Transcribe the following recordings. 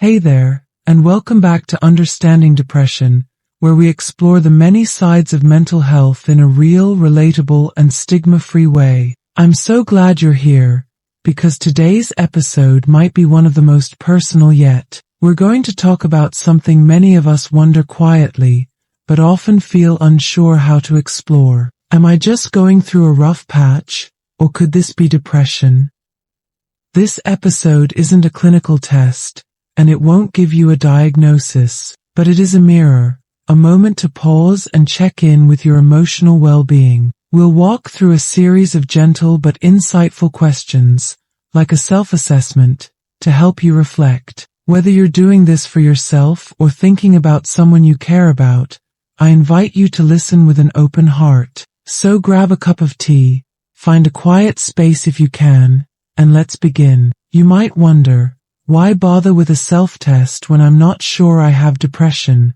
Hey there, and welcome back to Understanding Depression, where we explore the many sides of mental health in a real, relatable, and stigma-free way. I'm so glad you're here, because today's episode might be one of the most personal yet. We're going to talk about something many of us wonder quietly, but often feel unsure how to explore. Am I just going through a rough patch, or could this be depression? This episode isn't a clinical test, and it won't give you a diagnosis, but it is a mirror, a moment to pause and check in with your emotional well-being. We'll walk through a series of gentle but insightful questions, like a self-assessment, to help you reflect. Whether you're doing this for yourself or thinking about someone you care about, I invite you to listen with an open heart. So grab a cup of tea, find a quiet space if you can, and let's begin. You might wonder, why bother with a self-test when I'm not sure I have depression?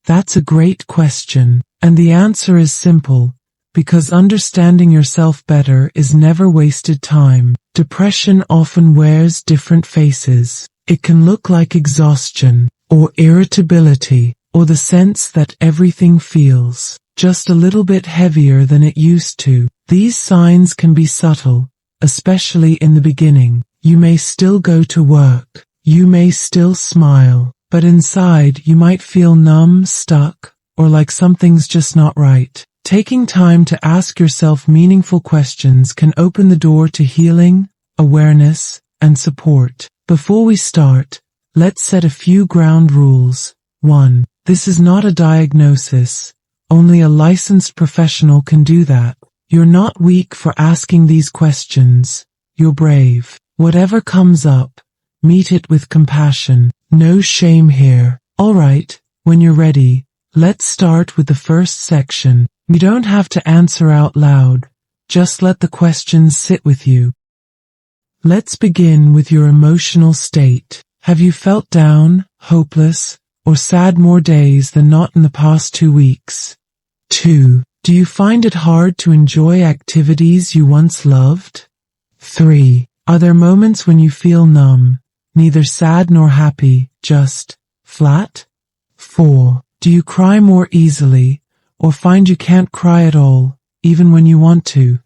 That's a great question, and the answer is simple, because understanding yourself better is never wasted time. Depression often wears different faces. It can look like exhaustion, or irritability, or the sense that everything feels just a little bit heavier than it used to. These signs can be subtle, especially in the beginning. You may still go to work, you may still smile, but inside you might feel numb, stuck, or like something's just not right. Taking time to ask yourself meaningful questions can open the door to healing, awareness, and support. Before we start, let's set a few ground rules. 1. This is not a diagnosis. Only a licensed professional can do that. You're not weak for asking these questions. You're brave. Whatever comes up, meet it with compassion. No shame here. Alright, when you're ready, let's start with the first section. You don't have to answer out loud. Just let the questions sit with you. Let's begin with your emotional state. Have you felt down, hopeless, or sad more days than not in the past 2 weeks? 2. Do you find it hard to enjoy activities you once loved? 3. Are there moments when you feel numb, neither sad nor happy, just flat? 4. Do you cry more easily, or find you can't cry at all, even when you want to?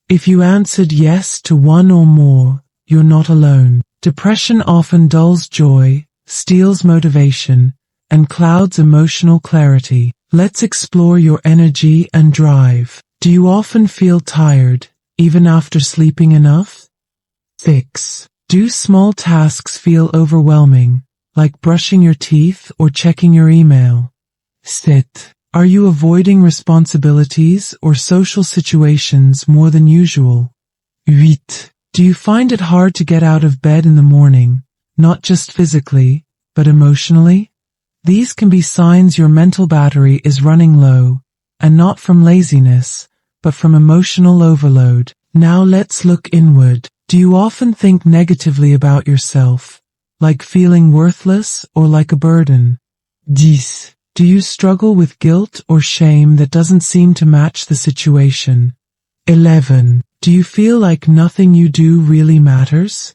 If you answered yes to one or more, you're not alone. Depression often dulls joy, steals motivation, and clouds emotional clarity. Let's explore your energy and drive. Do you often feel tired, even after sleeping enough? 6. Do small tasks feel overwhelming, like brushing your teeth or checking your email? 7. Are you avoiding responsibilities or social situations more than usual? 8. Do you find it hard to get out of bed in the morning, not just physically, but emotionally? These can be signs your mental battery is running low, and not from laziness, but from emotional overload. Now let's look inward. Do you often think negatively about yourself, like feeling worthless or like a burden? 10. Do you struggle with guilt or shame that doesn't seem to match the situation? 11. Do you feel like nothing you do really matters?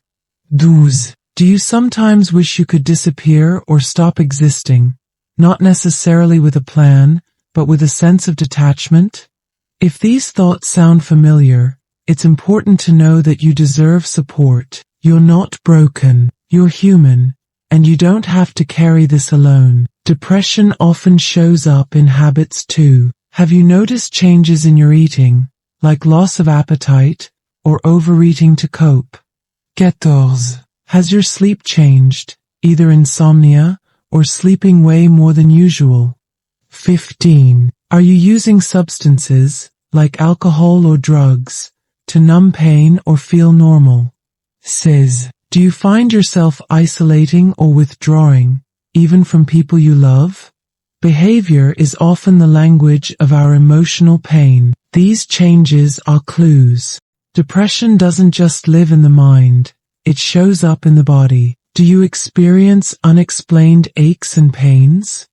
12. Do you sometimes wish you could disappear or stop existing, not necessarily with a plan, but with a sense of detachment? If these thoughts sound familiar, it's important to know that you deserve support. You're not broken, you're human, and you don't have to carry this alone. Depression often shows up in habits too. Have you noticed changes in your eating, like loss of appetite, or overeating to cope? 14. Has your sleep changed, either insomnia, or sleeping way more than usual? 15. Are you using substances, like alcohol or drugs, to numb pain or feel normal? 16. Do you find yourself isolating or withdrawing, even from people you love? Behavior is often the language of our emotional pain. These changes are clues. Depression doesn't just live in the mind, it shows up in the body. Do you experience unexplained aches and pains?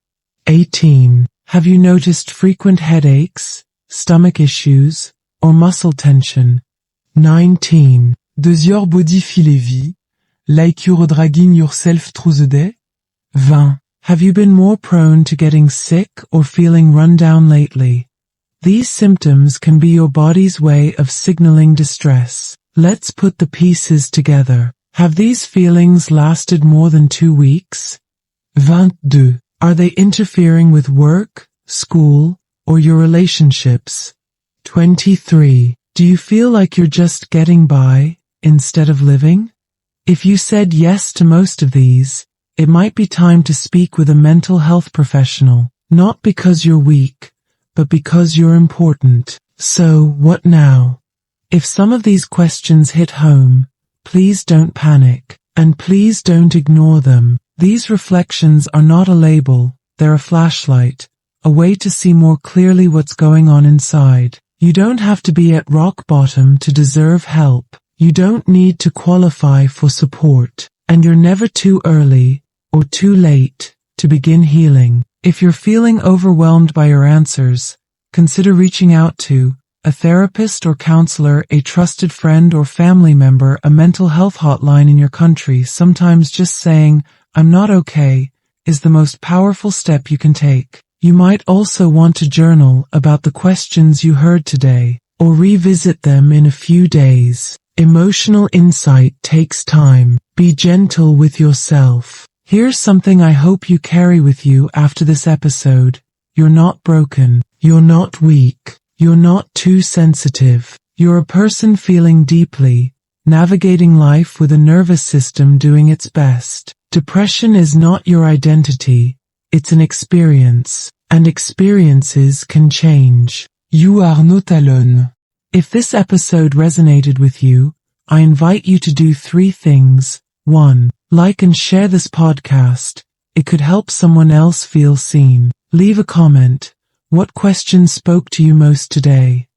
18. Have you noticed frequent headaches, stomach issues, or muscle tension? 19. Does your body feel heavy, like you're dragging yourself through the day? 20. Have you been more prone to getting sick or feeling run down lately? These symptoms can be your body's way of signaling distress. Let's put the pieces together. Have these feelings lasted more than 2 weeks? 22. Are they interfering with work, school, or your relationships? 23. Do you feel like you're just getting by, instead of living? If you said yes to most of these, it might be time to speak with a mental health professional, not because you're weak, but because you're important. So, what now? If some of these questions hit home, please don't panic, and please don't ignore them. These reflections are not a label, they're a flashlight, a way to see more clearly what's going on inside. You don't have to be at rock bottom to deserve help. You don't need to qualify for support, and you're never too early or too late to begin healing. If you're feeling overwhelmed by your answers, consider reaching out to a therapist or counselor, a trusted friend or family member, a mental health hotline in your country. Sometimes just saying, "I'm not okay," is the most powerful step you can take. You might also want to journal about the questions you heard today, or revisit them in a few days. Emotional insight takes time. Be gentle with yourself. Here's something I hope you carry with you after this episode. You're not broken. You're not weak. You're not too sensitive. You're a person feeling deeply, navigating life with a nervous system doing its best. Depression is not your identity. It's an experience, and experiences can change. You are not alone. If this episode resonated with you, I invite you to do 3 things. 1. Like and share this podcast. It could help someone else feel seen. Leave a comment. What question spoke to you most today?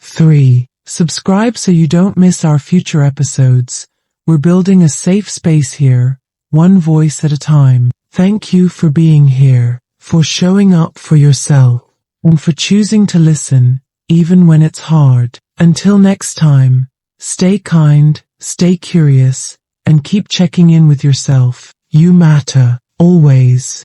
3. Subscribe so you don't miss our future episodes. We're building a safe space here, one voice at a time. Thank you for being here, for showing up for yourself, and for choosing to listen, even when it's hard. Until next time, stay kind, stay curious, and keep checking in with yourself. You matter, always.